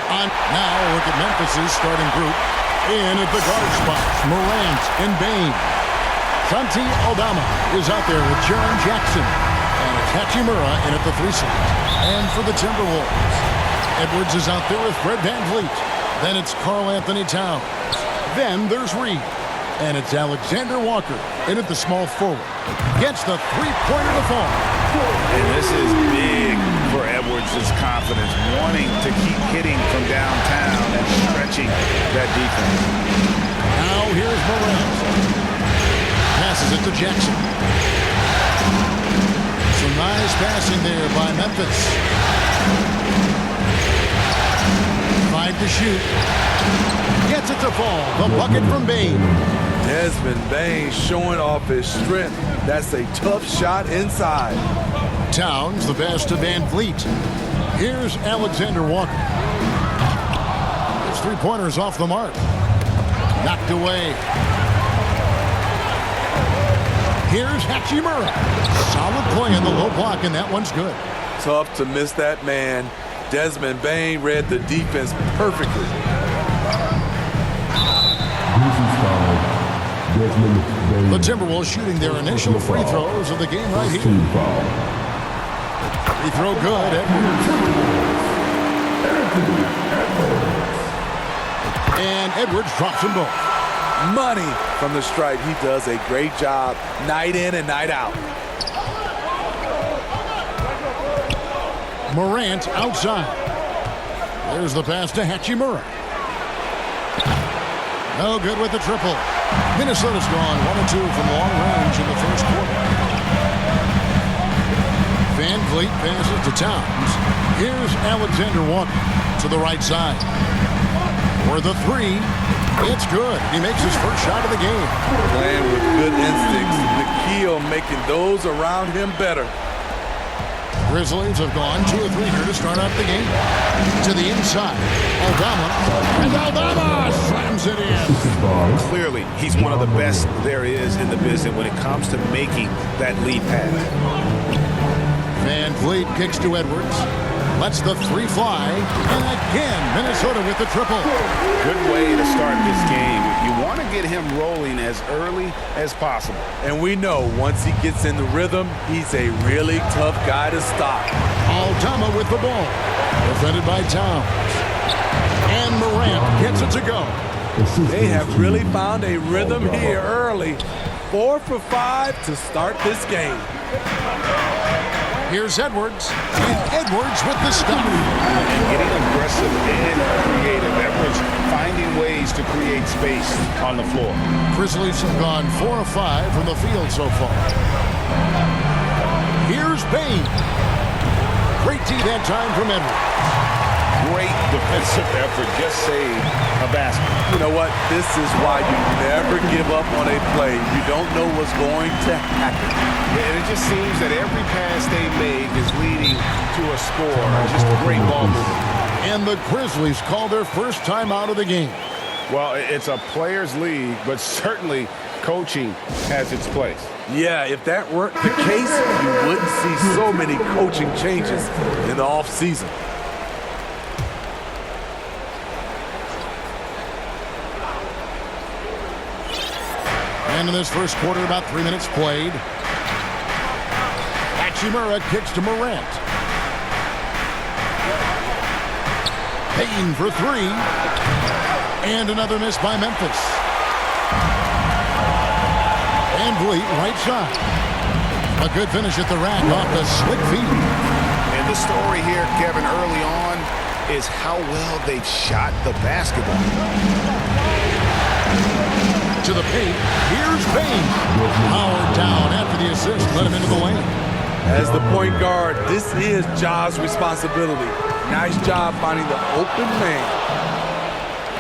Now look at Memphis' starting group. In at the guard spots, Morant and Bane. Santi Aldama is out there with Jaren Jackson. And it's Hachimura in at the 3 slot. And for the Timberwolves, Edwards is out there with Fred VanVleet. Then it's Karl Anthony Towns. Then there's Reed. And it's Alexander Walker in at the small forward. Gets the three-pointer to fall. And this is big for Edwards' confidence, wanting to keep hitting from downtown and stretching that defense. Now here's Morant. Passes it to Jackson. Some nice passing there by Memphis. 5 to shoot. Gets it to fall. The bucket from Bane. Desmond Bane showing off his strength. That's a tough shot inside. Towns, the pass to VanVleet. Here's Alexander Walker. His three-pointer's off the mark. Knocked away. Here's Hachimura. Solid play in the low block, and that one's good. Tough to miss that man. Desmond Bane read the defense perfectly. The Timberwolves shooting their initial free throws of the game right here. Free throw good. And Edwards drops them both. Money from the stripe. He does a great job night in and night out. Morant outside. There's the pass to Hachimura. No good with the triple. Minnesota's gone 1-2 from long range in the first quarter. VanVleet passes to Towns. Here's Alexander Walker to the right side. For the 3, it's good. He makes his first shot of the game. Playing with good instincts. The key on making those around him better. Grizzlies have gone 2 or 3 here to start out the game. To the inside. Aldama. And Aldama slams it in. Clearly, he's one of the best there is in the business when it comes to making that lead pass. VanVleet kicks to Edwards. Lets the 3 fly. And again, Minnesota with the triple. Good way to start this game. You want to get him rolling as early as possible. And we know once he gets in the rhythm, he's a really tough guy to stop. Aldama with the ball. Defended by Towns. And Morant gets it to go. They have really found a rhythm here early. 4 for 5 to start this game. Here's Edwards. And Edwards with the stop. And getting aggressive and creative. Edwards finding ways to create space on the floor. Grizzlies have gone 4 of 5 from the field so far. Here's Bane. Great D that time from Edwards. Great defensive effort. Just saved a basket. You know what? This is why you never give up on a play. You don't know what's going to happen. And it just seems that every pass they made is leading to a score. Just a great ball movement. And the Grizzlies call their first time out of the game. Well, it's a players' league, but certainly coaching has its place. Yeah, if that weren't the case, you wouldn't see so many coaching changes in the offseason. And in this first quarter, about 3 minutes played. Hachimura kicks to Morant. Payton for 3. And another miss by Memphis. VanVleet right side. A good finish at the rack off the slick feet. And the story here, Kevin, early on is how well they've shot the basketball. To the paint. Here's Bane. Howard down after the assist. Let him into the lane. As the point guard, this is Ja's responsibility. Nice job finding the open man.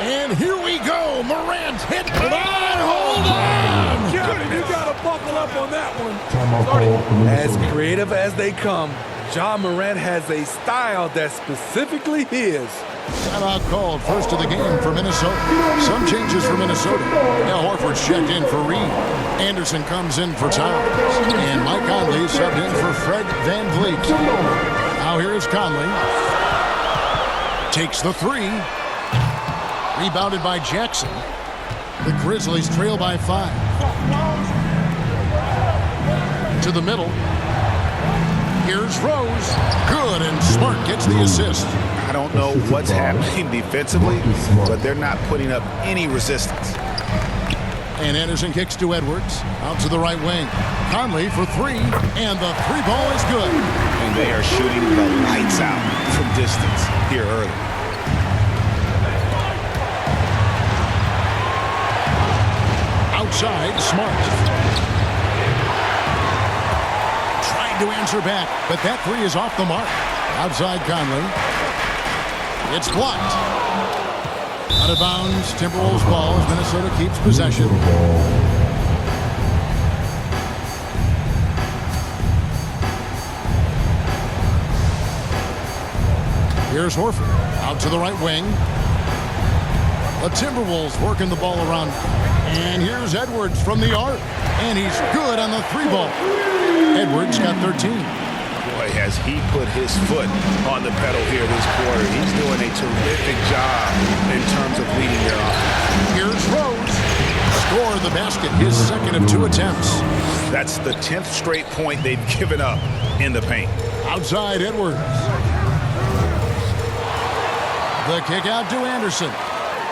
And here we go. Morant hit. Hold on. Kevin, you got to buckle up on that one. As creative as they come, Ja Morant has a style that's specifically his. Timeout called, first of the game for Minnesota. Some changes for Minnesota. Now Horford's checked in for Reed. Anderson comes in for Towns. And Mike Conley subbed in for Fred VanVleet. Now here is Conley. Takes the three. Rebounded by Jackson. The Grizzlies trail by 5. To the middle. Here's Rose. Good, and Smart gets the assist. I don't know what's happening defensively, but they're not putting up any resistance. And Anderson kicks to Edwards. Out to the right wing. Conley for 3, and the 3 ball is good. And they are shooting the lights out from distance here early. Outside, Smart. Trying to answer back, but that 3 is off the mark. Outside Conley. It's blocked. Out of bounds, Timberwolves ball as Minnesota keeps possession. Here's Horford. Out to the right wing. The Timberwolves working the ball around. And here's Edwards from the arc. And he's good on the 3 ball. Edwards got 13. Boy, has he put his foot on the pedal here this quarter. He's doing a terrific job in terms of leading their offense. Here's Rose. Score the basket, his second of 2 attempts. That's the 10th straight point they've given up in the paint. Outside Edwards. The kick out to Anderson.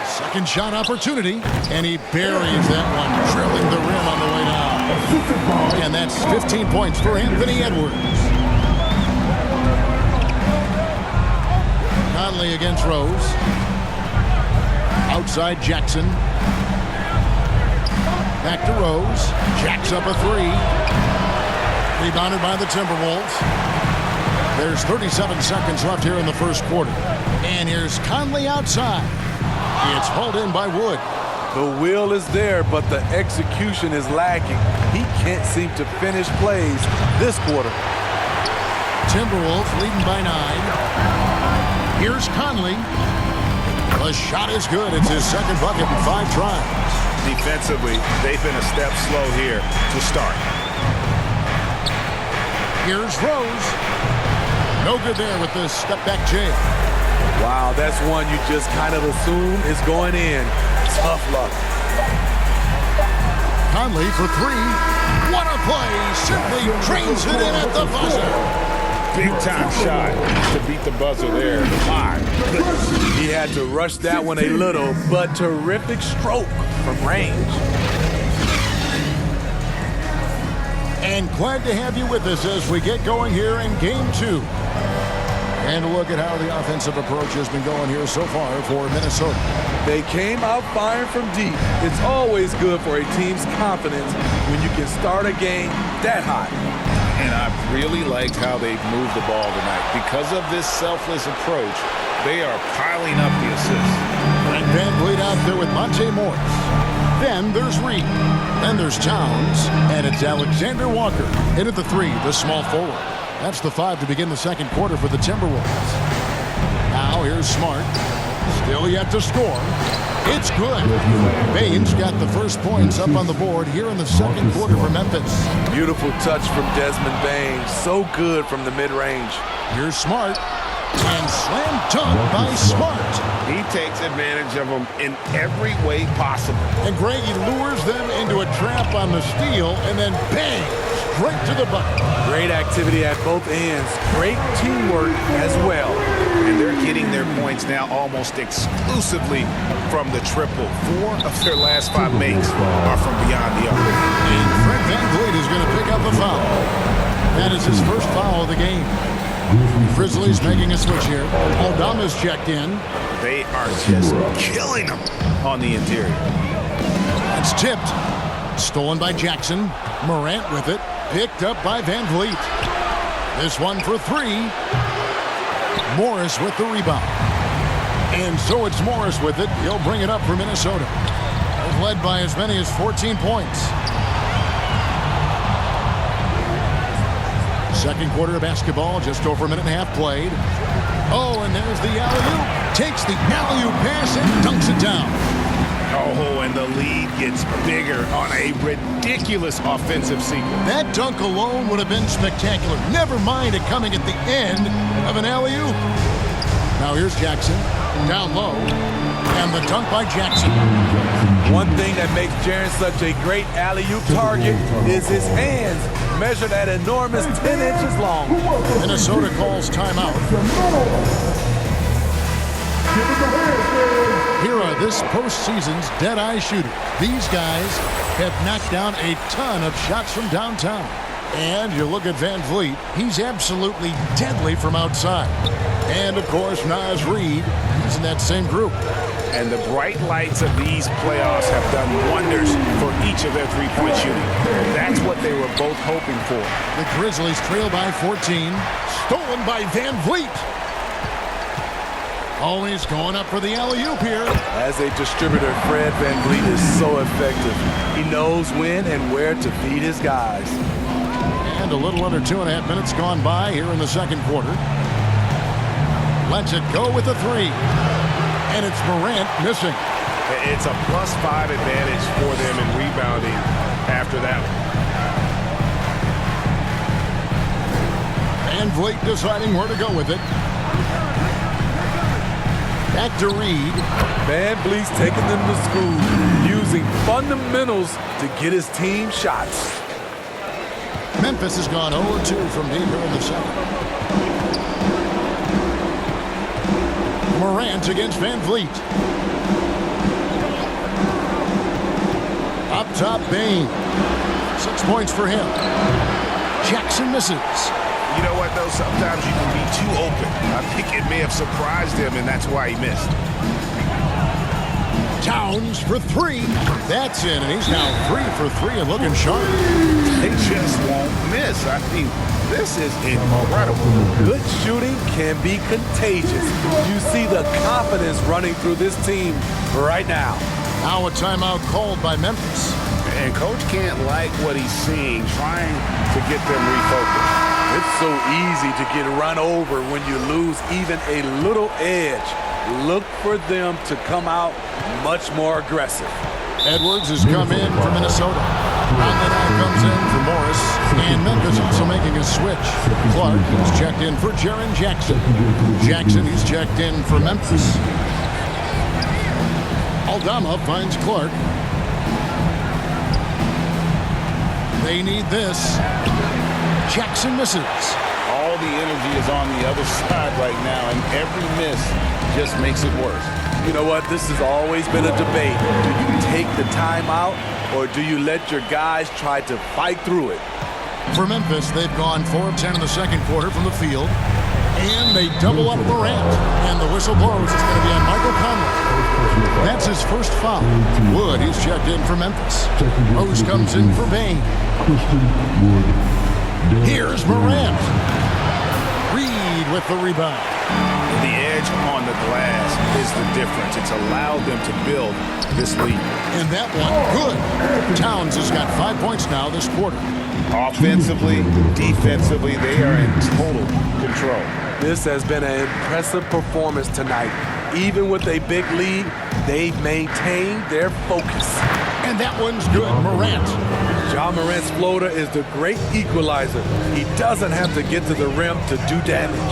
Second shot opportunity, and he buries that one, drilling the rim on the way down. And that's 15 points for Anthony Edwards. Conley against Rose. Outside Jackson. Back to Rose. Jacks up a 3. Rebounded by the Timberwolves. There's 37 seconds left here in the first quarter. And here's Conley outside. It's hauled in by Wood. The will is there, but the execution is lacking. He can't seem to finish plays this quarter. Timberwolves leading by 9. Here's Conley. The shot is good. It's his second bucket in 5 tries. Defensively, they've been a step slow here to start. Here's Rose. No good there with the step-back jam. Wow, that's one you just kind of assume is going in. Tough luck. Conley for 3. What a play. Simply trains it in at the buzzer. Big-time shot to beat the buzzer there. My goodness. He had to rush that one a little, but terrific stroke from range. And glad to have you with us as we get going here in Game 2. And a look at how the offensive approach has been going here so far for Minnesota. They came out firing from deep. It's always good for a team's confidence when you can start a game that hot. And I've really liked how they've moved the ball tonight. Because of this selfless approach, they are piling up the assists. And Van Vliet out there with Monte Morris. Then there's Reed. Then there's Towns. And it's Alexander Walker. In at the 3, the small forward. That's the 5 to begin the second quarter for the Timberwolves. Now here's Smart. Still yet to score. It's good. Baines got the first points up on the board here in the second quarter for Memphis. Beautiful touch from Desmond Baines. So good from the mid-range. Here's Smart. And slam dunk by Smart. He takes advantage of them in every way possible. And Greg, he lures them into a trap on the steal, and then bang, straight to the bucket. Great activity at both ends. Great teamwork as well. And they're getting their points now almost exclusively from the triple. 4 of their last 5 makes are from beyond the arc. And Fred VanVleet is going to pick up a foul. That is his first foul of the game. Grizzlies making a switch here. Aldama's checked in. They are just killing them on the interior. It's tipped. Stolen by Jackson. Morant with it. Picked up by VanVleet. This one for 3. Morris with the rebound. And so it's Morris with it. He'll bring it up for Minnesota. They've led by as many as 14 points. Second quarter of basketball, just over a minute and a half played. Oh, and there's the alley-oop. Takes the alley-oop pass and dunks it down. Oh, and the lead gets bigger on a ridiculous offensive sequence. That dunk alone would have been spectacular. Never mind it coming at the end of an alley-oop. Now here's Jackson, down low, and the dunk by Jackson. One thing that makes Jaren such a great alley-oop target is his hands, measured at enormous 10 inches long. Minnesota calls timeout. Here are this postseason's dead-eye shooters. These guys have knocked down a ton of shots from downtown. And you look at Van Vliet, he's absolutely deadly from outside. And, of course, Naz Reid, he's in that same group. And the bright lights of these playoffs have done wonders for each of their three-point shooting. That's what they were both hoping for. The Grizzlies trail by 14. Stolen by Van Vliet. Always going up for the alley-oop here. As a distributor, Fred Van Vliet is so effective. He knows when and where to feed his guys. And a little under 2.5 minutes gone by here in the second quarter. Lets it go with the three. And it's Morant missing. It's a +5 advantage for them in rebounding after that one. Van Vliet deciding where to go with it. Back to Reid. Van Vliet's taking them to school, using fundamentals to get his team shots. Memphis has gone 0-2 from deep here in the second. Morant against Van Vliet. Up top, Bane. 6 points for him. Jackson misses. You know what, though? Sometimes you can be too open. I think it may have surprised him, and that's why he missed. Towns for three. That's in, and he's now 3 for 3 and looking sharp. They just won't miss. I mean, this is incredible. Good shooting can be contagious. You see the confidence running through this team right now. Now a timeout called by Memphis. And Coach can't like what he's seeing, trying to get them refocused. It's so easy to get run over when you lose even a little edge. Look for them to come out much more aggressive. Edwards has come in for Minnesota. Conley now comes in for Morris. And Memphis also making a switch. Clark is checked in for Jaren Jackson. Jackson is checked in for Memphis. Aldama finds Clark. They need this. Jackson misses. All the energy is on the other side right now, and every miss just makes it worse. You know what? This has always been a debate. Do you take the timeout, or do you let your guys try to fight through it? For Memphis, they've gone 4 of 10 in the second quarter from the field. And they double up Morant. And the whistle blows. It's going to be on Michael Conley. That's his first foul. Wood, he's checked in for Memphis. Rose comes in for Bane. Here's Morant. Reid with the rebound. The edge on the glass is the difference. It's allowed them to build this lead. And that one, good. Towns has got 5 points now this quarter. Offensively, defensively, they are in total control. This has been an impressive performance tonight. Even with a big lead, they've maintained their focus. And that one's good. Morant. Ja Morant's floater is the great equalizer. He doesn't have to get to the rim to do damage.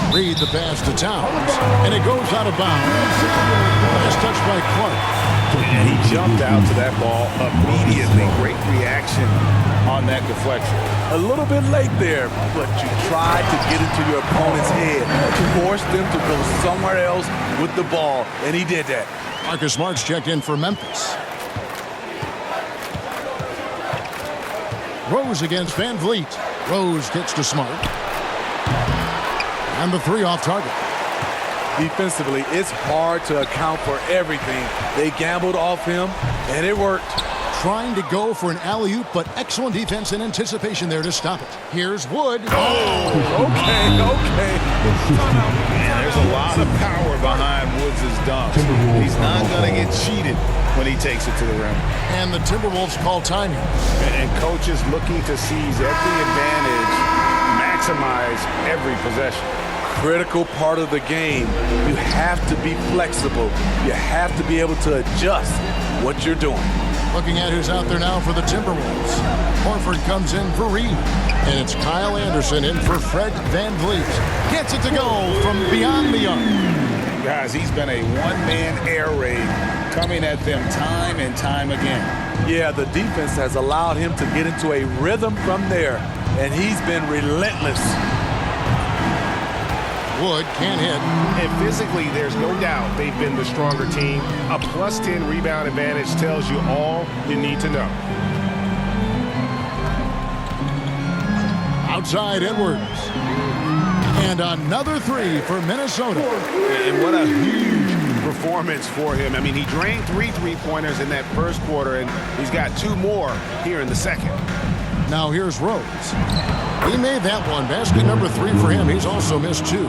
Reid the pass to Towns. And it goes out of bounds. Last touch by Clark. And he jumped out to that ball immediately. Great reaction on that deflection. A little bit late there, but you tried to get into your opponent's head. Force them to go somewhere else with the ball, and he did that. Marcus Smart's checked in for Memphis. Rose against Van Vliet. Rose gets to Smart. And the three off target. Defensively, it's hard to account for everything. They gambled off him, and it worked. Trying to go for an alley-oop, but excellent defense and anticipation there to stop it. Here's Wood. Oh, okay. Man, there's a lot of power behind Woods' dunks. He's not going to get cheated when he takes it to the rim. And the Timberwolves call timing. And coach is looking to seize every advantage, maximize every possession. Critical part of the game. You have to be flexible. You have to be able to adjust what you're doing. Looking at who's out there now for the Timberwolves. Horford comes in for Reed. And it's Kyle Anderson in for Fred VanVleet. Gets it to go from beyond the arc. Guys, he's been a one-man air raid coming at them time and time again. Yeah, the defense has allowed him to get into a rhythm from there, and he's been relentless. Wood can't hit. And physically, there's no doubt they've been the stronger team. A plus 10 rebound advantage tells you all you need to know. Outside Edwards. And another three for Minnesota. And what a huge performance for him. I mean, he drained 3 3-pointers in that first quarter, and he's got 2 more here in the second. Now here's Rose. He made that one. Basket number 3 for him. He's also missed 2.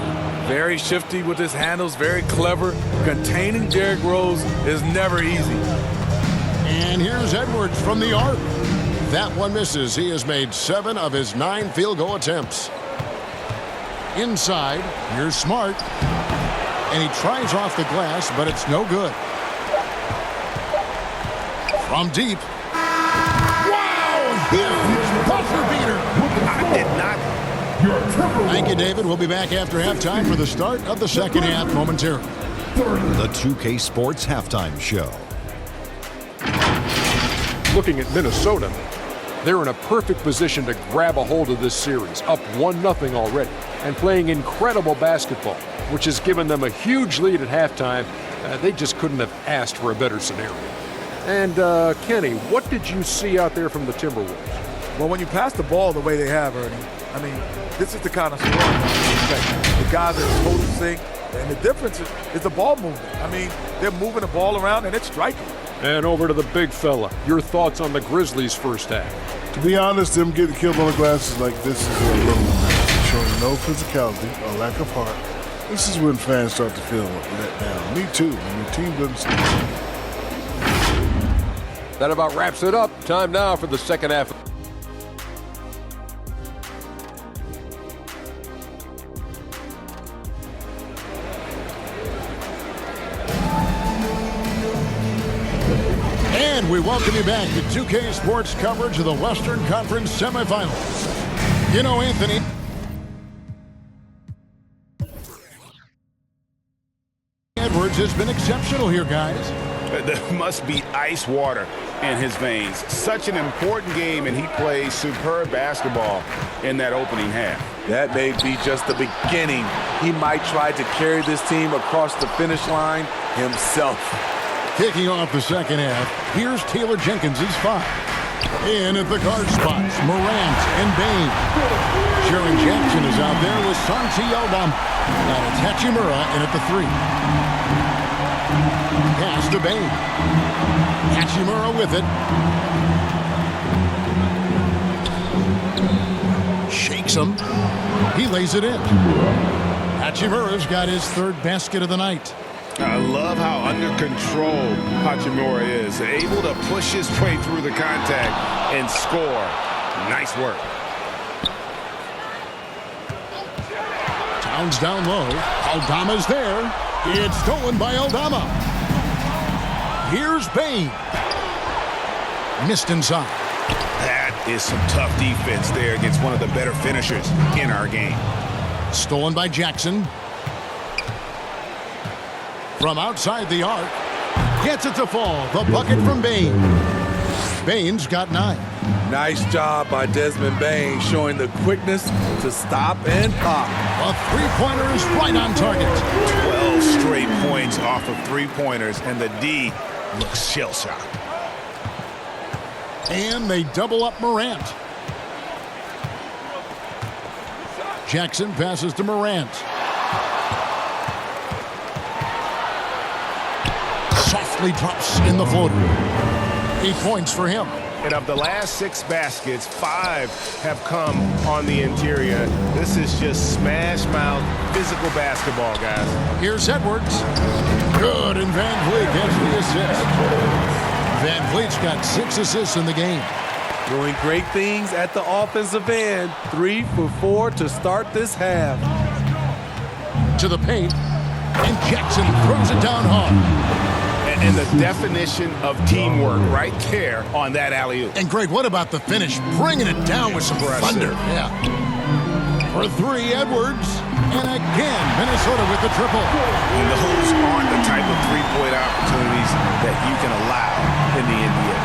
Very shifty with his handles, very clever. Containing Derrick Rose is never easy. And here's Edwards from the arc. That one misses. He has made 7 of his 9 field goal attempts. Inside, here's Smart. And he tries off the glass, but it's no good. From deep. Wow! Huge buzzer beater. I did not. Thank you, David. We'll be back after halftime for the start of the second half momentarily. The 2K Sports Halftime Show. Looking at Minnesota, they're in a perfect position to grab a hold of this series, up 1-0 already, and playing incredible basketball, which has given them a huge lead at halftime. They just couldn't have asked for a better scenario. And, Kenny, what did you see out there from the Timberwolves? Well, when you pass the ball the way they have, Ernie, I mean, this is the kind of scoring you expect. The guys are in total sync, and the difference is the ball movement. I mean, they're moving the ball around, and it's striking. And over to the big fella. Your thoughts on the Grizzlies' first half? To be honest, them getting killed on the glass is like this is a little showing no physicality or lack of heart. This is when fans start to feel let down. Me too. When the team doesn't stay. That about wraps it up. Time now for the second half. And we welcome you back to 2K Sports coverage of the Western Conference semifinals. You know, Anthony, Edwards has been exceptional here, guys. There must be ice water in his veins. Such an important game, and he plays superb basketball in that opening half. That may be just the beginning. He might try to carry this team across the finish line himself. Kicking off the second half, here's Taylor Jenkins' 5. In at the guard spots, Morant and Bane. Jaren Jackson is out there with Santi Aldama. And it's Hachimura in at the 3. Pass to Bane. Hachimura with it. Shakes him. He lays it in. Hachimura's got his 3rd basket of the night. I love how under control Hachimura is. Able to push his way through the contact and score. Nice work. Towns down low. Aldama's there. It's stolen by Aldama. Here's Bane. Missed inside. That is some tough defense there against one of the better finishers in our game. Stolen by Jackson. From outside the arc. Gets it to fall. The bucket from Bane. Bane's got 9. Nice job by Desmond Bane, showing the quickness to stop and pop. A 3-pointer is right on target. 12 straight points off of 3-pointers, and the D looks shell-shocked. And they double up Morant. Jackson passes to Morant. Softly drops in the floater. 8 points for him. And of the last 6 baskets, 5 have come on the interior. This is just smash-mouth physical basketball, guys. Here's Edwards. Good, and VanVleet gets the assist. VanVleet's got 6 assists in the game. Doing great things at the offensive end. 3 for 4 to start this half. To the paint, and Jackson throws it down hard. And And the definition of teamwork right there on that alley-oop. And Greg, what about the finish? Bringing it down with some thunder. Yeah. For three, Edwards. And again, Minnesota with the triple. And those aren't the type of three-point opportunities that you can allow in the NBA.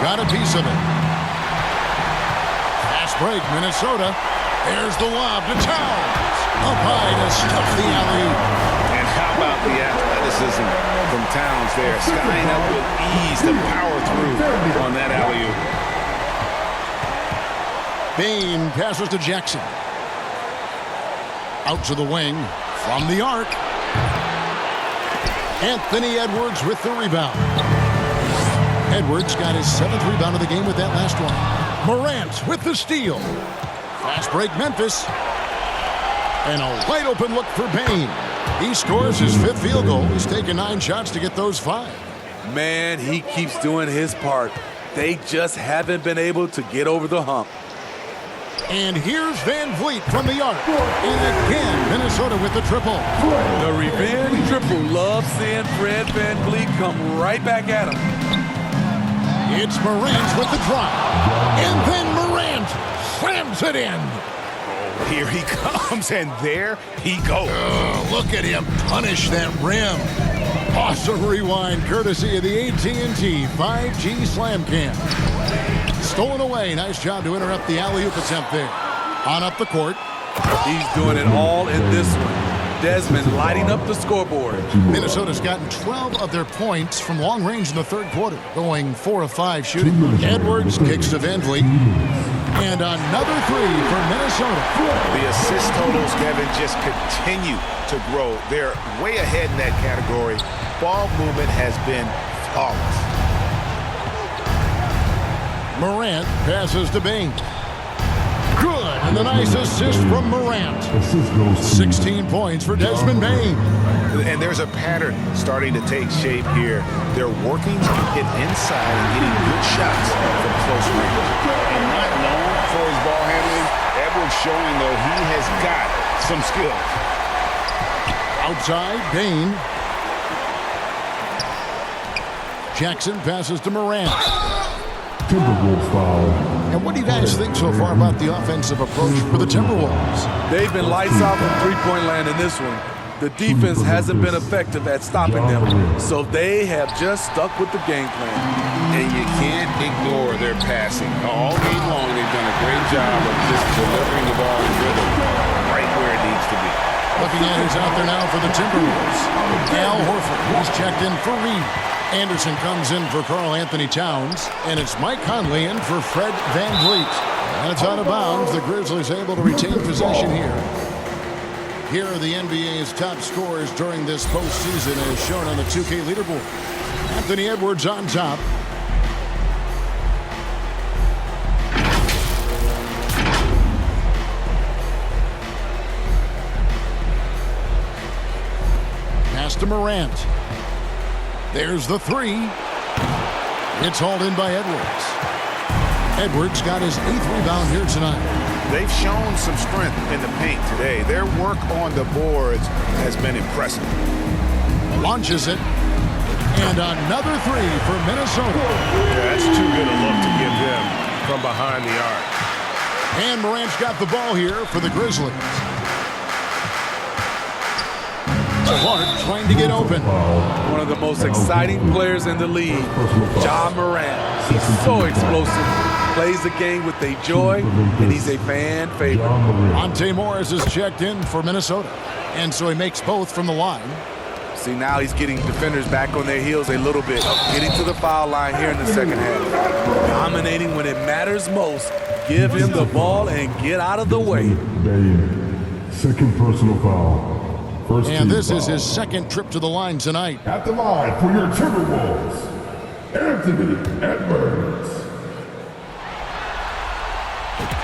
Got a piece of it. Fast break, Minnesota. There's the lob to Towns. Up high to stuff the alley-oop. And how about the athleticism from Towns there? Skying up with ease to power through on that alley-oop. Bane passes to Jackson. Out to the wing from the arc. Anthony Edwards with the rebound. Edwards got his 7th rebound of the game with that last one. Morant with the steal. Fast break Memphis. And a wide open look for Bane. He scores his 5th field goal. He's taken 9 shots to get those 5. Man, he keeps doing his part. They just haven't been able to get over the hump. And here's Van Vliet from the arc. And again, Minnesota with the triple. The revenge triple loves seeing Fred Van Vliet come right back at him. It's Morant with the drive. And then Morant slams it in. Here he comes, and there he goes. Look at him punish that rim. Awesome rewind courtesy of the AT&T 5G Slam Cam. Stolen away. Nice job to interrupt the alley-oop attempt there. On up the court. He's doing it all in this one. Desmond lighting up the scoreboard. Minnesota's gotten 12 of their points from long range in the 3rd quarter, going 4 of 5 shooting. Edwards kicks to Van Vliet. And another 3 for Minnesota. The assist totals, Kevin, just continue to grow. They're way ahead in that category. Ball movement has been flawless. Morant passes to Bane. Good, and the nice assist from Morant. 16 points for Desmond Bane. And there's a pattern starting to take shape here. They're working to get inside and getting good shots from close range. And not known for his ball handling, Edwards showing, though, he has got some skill. Outside, Bane. Jackson passes to Morant. Timberwolves foul. And what do you guys think so far about the offensive approach for the Timberwolves? They've been lights out from three-point land in this one. The defense hasn't been effective at stopping them, so they have just stuck with the game plan. And you can't ignore their passing. All game long, they've done a great job of just delivering the ball in rhythm right where it needs to be. Looking at who's out there now for the Timberwolves. Al Horford, who's checked in for Reed. Anderson comes in for Karl Anthony Towns. And it's Mike Conley in for Fred Van Vliet. And it's out of bounds. The Grizzlies able to retain possession here. Here are the NBA's top scorers during this postseason as shown on the 2K leaderboard. Anthony Edwards on top. Pass to Morant. There's the 3. It's hauled in by Edwards. Edwards got his 8th rebound here tonight. They've shown some strength in the paint today. Their work on the boards has been impressive. Launches it. And another 3 for Minnesota. Yeah, that's too good a look to give them from behind the arc. And Morant's got the ball here for the Grizzlies. Clark trying to get open. One of the most exciting players in the league, Ja Morant. He's so explosive, plays the game with a joy, and he's a fan favorite. Monte Morris is checked in for Minnesota, and so he makes both from the line. See, now he's getting defenders back on their heels a little bit, getting to the foul line here in the second half. Dominating when it matters most. Give him the ball and get out of the way. Second personal foul. First and this foul. is his 2nd trip to the line tonight. At the line for your Timberwolves, Anthony Edwards.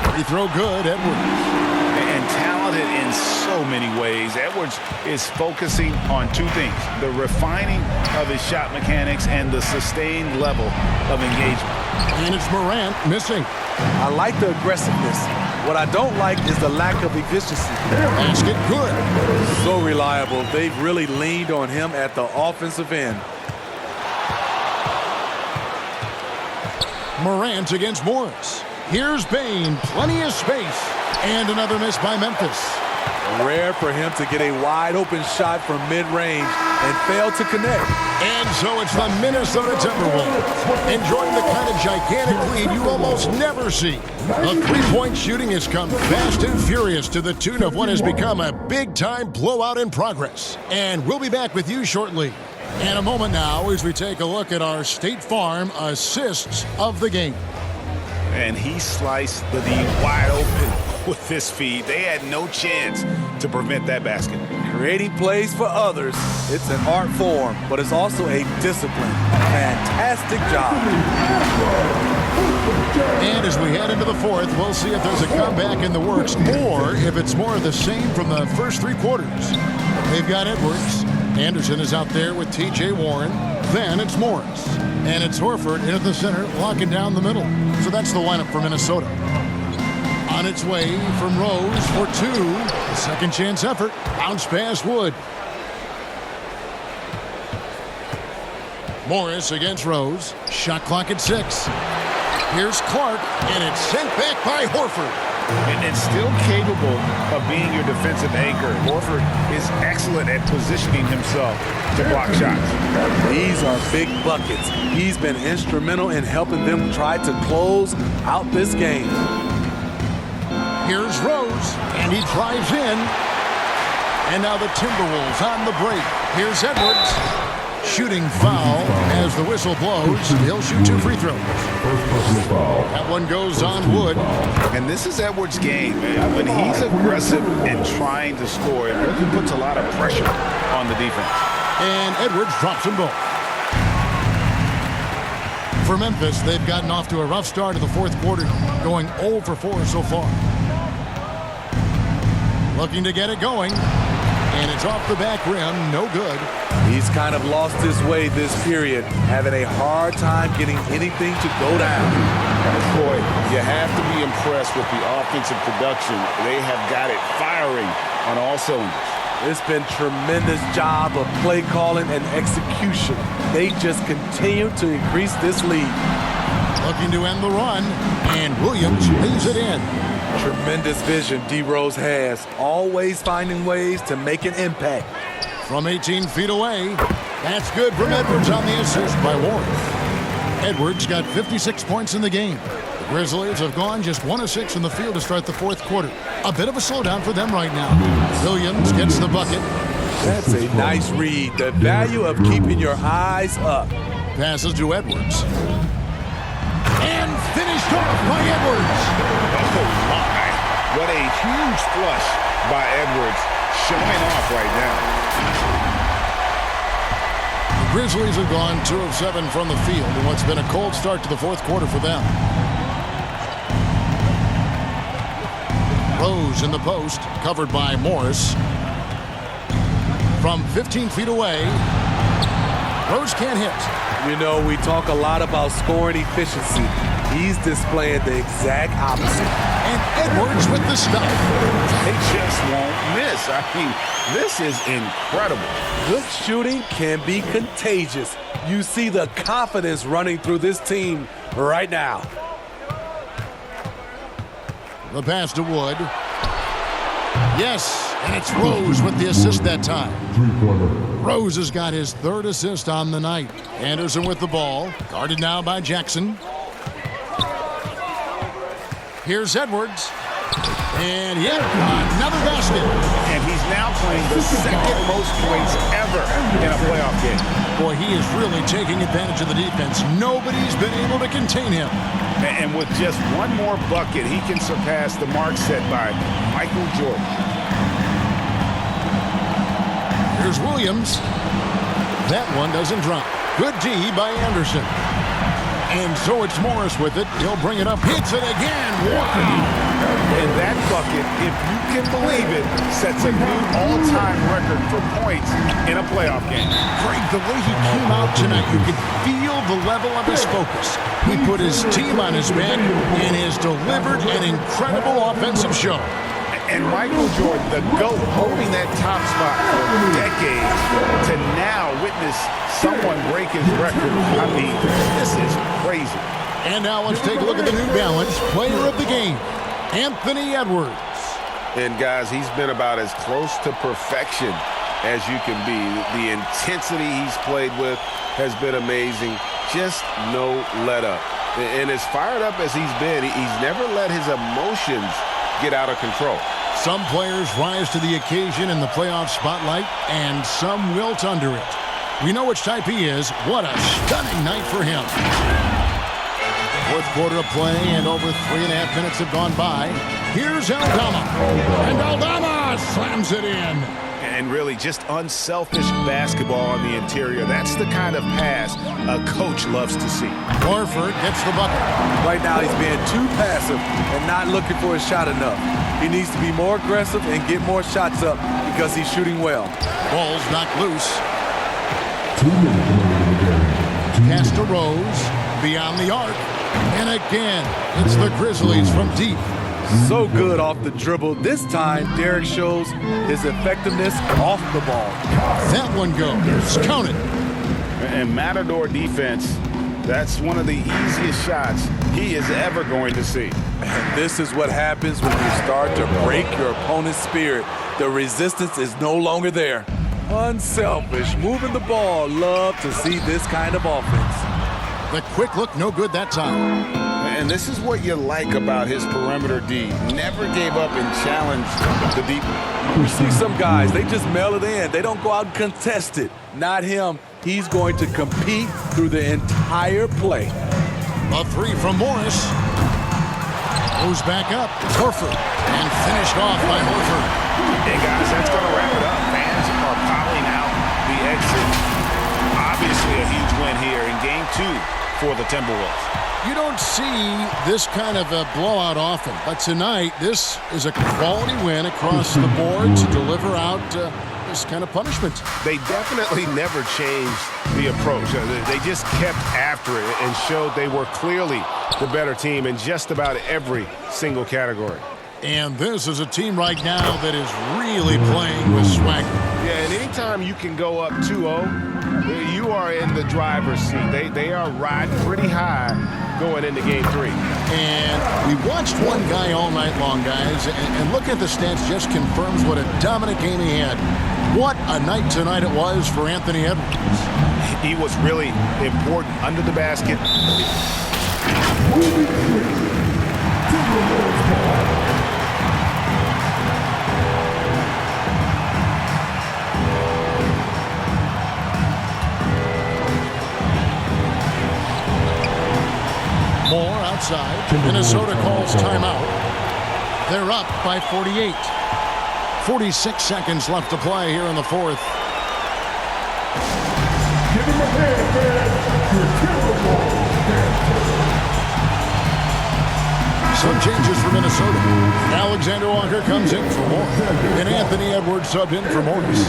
Free throw good, Edwards. And talent talented in so many ways. Edwards is focusing on two things: the refining of his shot mechanics and the sustained level of engagement. And it's Morant missing. I like the aggressiveness. What I don't like is the lack of efficiency. Basket good. So reliable. They've really leaned on him at the offensive end. Morant against Morris. Here's Bane, plenty of space. And another miss by Memphis. Rare for him to get a wide open shot from mid-range and fail to connect. And so it's the Minnesota Timberwolves enjoying the kind of gigantic lead you almost never see. The three-point shooting has come fast and furious to the tune of what has become a big-time blowout in progress. And we'll be back with you shortly. In a moment now as we take a look at our State Farm assists of the game. And he sliced the D wide open with this feed. They had no chance to prevent that basket. Creating plays for others, it's an art form, but it's also a discipline. Fantastic job. And as we head into the fourth, we'll see if there's a comeback in the works or if it's more of the same from the first three quarters. They've got Edwards. Anderson is out there with T.J. Warren. Then it's Morris. And it's Horford in at the center, locking down the middle. So that's the lineup for Minnesota. On its way from Rose for two. Second chance effort. Bounce pass Wood. Morris against Rose. Shot clock at 6. Here's Clark, and it's sent back by Horford. And it's still capable of being your defensive anchor. Horford is excellent at positioning himself to block shots. These are big buckets. He's been instrumental in helping them try to close out this game. Here's Rose, and he drives in. And now the Timberwolves on the break. Here's Edwards. Shooting foul as the whistle blows. He'll shoot 2 free throws. That one goes on Wood. And this is Edwards' game, man. When he's aggressive and trying to score, it really puts a lot of pressure on the defense. And Edwards drops them both. For Memphis, they've gotten off to a rough start of the fourth quarter, going 0 for 4 so far. Looking to get it going. And it's off the back rim, no good. He's kind of lost his way this period, having a hard time getting anything to go down. Boy, you have to be impressed with the offensive production. They have got it firing on all cylinders. It's been tremendous job of play calling and execution. They just continue to increase this lead. Looking to end the run, and Williams leaves it in. Tremendous vision D. Rose has, always finding ways to make an impact. From 18 feet away, that's good from Edwards on the assist by Warren. Edwards got 56 points in the game. The Grizzlies have gone just 1 of 6 in the field to start the fourth quarter. A bit of a slowdown for them right now. Williams gets the bucket. That's a nice read. The value of keeping your eyes up. Passes to Edwards. And finished off by Edwards. Oh, my. What a huge flush by Edwards, showing off right now. The Grizzlies have gone 2 of 7 from the field in what's been a cold start to the fourth quarter for them. Rose in the post, covered by Morris. From 15 feet away, Rose can't hit. You know, we talk a lot about scoring efficiency. He's displaying the exact opposite. And Edwards with the stuff. They just won't miss. I mean, this is incredible. Good shooting can be contagious. You see the confidence running through this team right now. The pass to Wood. Yes, and it's Rose with the assist that time. Rose has got his 3rd assist on the night. Anderson with the ball, guarded now by Jackson. Here's Edwards. And yet another basket. And he's now playing the 2nd most points ever in a playoff game. Boy, he is really taking advantage of the defense. Nobody's been able to contain him. And with just one more bucket, he can surpass the mark set by Michael Jordan. Here's Williams. That one doesn't drop. Good D by Anderson. And so it's Morris with it. He'll bring it up. Hits it again. Wow. And that bucket, if you can believe it, sets a new all-time record for points in a playoff game. Greg, the way he came out tonight, you could feel the level of his focus. He put his team on his back and has delivered an incredible offensive show. And Michael Jordan, the GOAT, holding that top spot for decades, to now witness someone break his record. I mean, this is crazy. And now let's take a look at the New Balance player of the game, Anthony Edwards. And guys, he's been about as close to perfection as you can be. The intensity he's played with has been amazing. Just no let up. And as fired up as he's been, he's never let his emotions get out of control. Some players rise to the occasion in the playoff spotlight, and some wilt under it. We know which type he is. What a stunning night for him. Fourth quarter of play, and over 3.5 minutes have gone by. Here's Aldama. And Aldama slams it in. And really just unselfish basketball on the interior. That's the kind of pass a coach loves to see. Horford gets the bucket. Right now he's being too passive and not looking for his shot enough. He needs to be more aggressive and get more shots up because he's shooting well. Ball's knocked loose. Pass to Rose. Beyond the arc. And again, it's the Grizzlies from deep. So good off the dribble. This time, Derek shows his effectiveness off the ball. That one goes. Count it. And Matador defense, that's one of the easiest shots he is ever going to see. And this is what happens when you start to break your opponent's spirit. The resistance is no longer there. Unselfish, moving the ball. Love to see this kind of offense. The quick look, no good that time. And this is what you like about his perimeter D. Never gave up and challenged the deep. You see some guys, they just mail it in. They don't go out and contest it. Not him. He's going to compete through the entire play. A three from Morris. Goes back up. Horford. And finished off by Horford. Hey, guys, that's going to wrap it up. Fans are piling out the exit. Obviously a huge win here in Game 2 for the Timberwolves. You don't see this kind of a blowout often, but tonight this is a quality win across the board to deliver out this kind of punishment. They definitely never changed the approach. They just kept after it and showed they were clearly the better team in just about every single category. And this is a team right now that is really playing with swagger. Yeah, and anytime you can go up 2-0, you are in the driver's seat. They are riding pretty high going into Game 3. And we watched one guy all night long, guys, and looking at the stats just confirms what a dominant game he had. What a night tonight it was for Anthony Edwards. He was really important under the basket. Moore outside. Minnesota calls timeout. They're up by 48. 46 seconds left to play here in the fourth. Give him a hand, man. Your Timberwolves. Some changes for Minnesota. Alexander Walker comes in for Moore. And Anthony Edwards subbed in for Morris.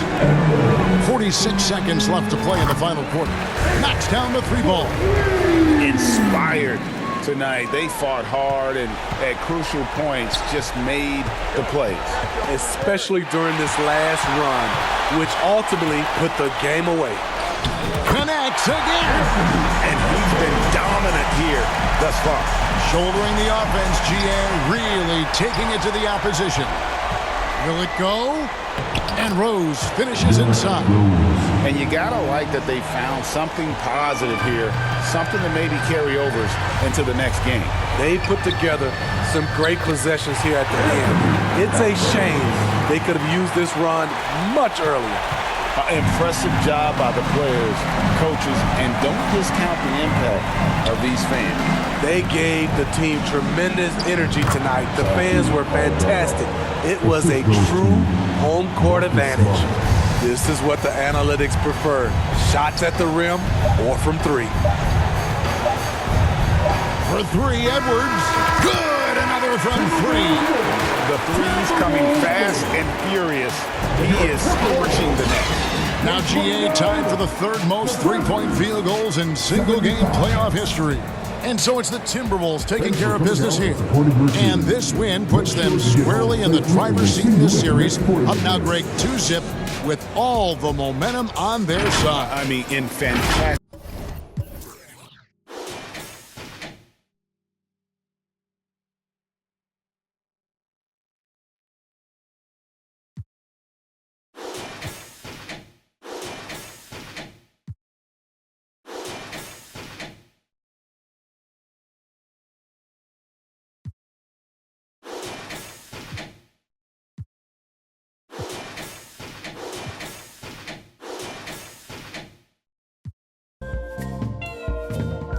46 seconds left to play in the final quarter. Knocks down the three ball. Inspired tonight. They fought hard and at crucial points just made the plays. Especially during this last run, which ultimately put the game away. Connects again. And he's been dominant here thus far. Shouldering the offense, GA really taking it to the opposition. Will it go? And Rose finishes inside. And you gotta like that they found something positive here, something to maybe carry overs into the next game. They put together some great possessions here at the end. It's a shame they could have used this run much earlier. Impressive job by the players, coaches, and don't discount the impact of these fans. They gave the team tremendous energy tonight. The fans were fantastic. It was a true home court advantage. This is what the analytics prefer. Shots at the rim or from three. For three, Edwards. Good, another from three. The threes coming fast and furious. He is scorching the net. Now GA tied for the third most three-point field goals in single-game playoff history. And so it's the Timberwolves taking care of business here. And this win puts them squarely in the driver's seat in this series. Up now, Greg, 2-zip with all the momentum on their side. I mean, in fantastic.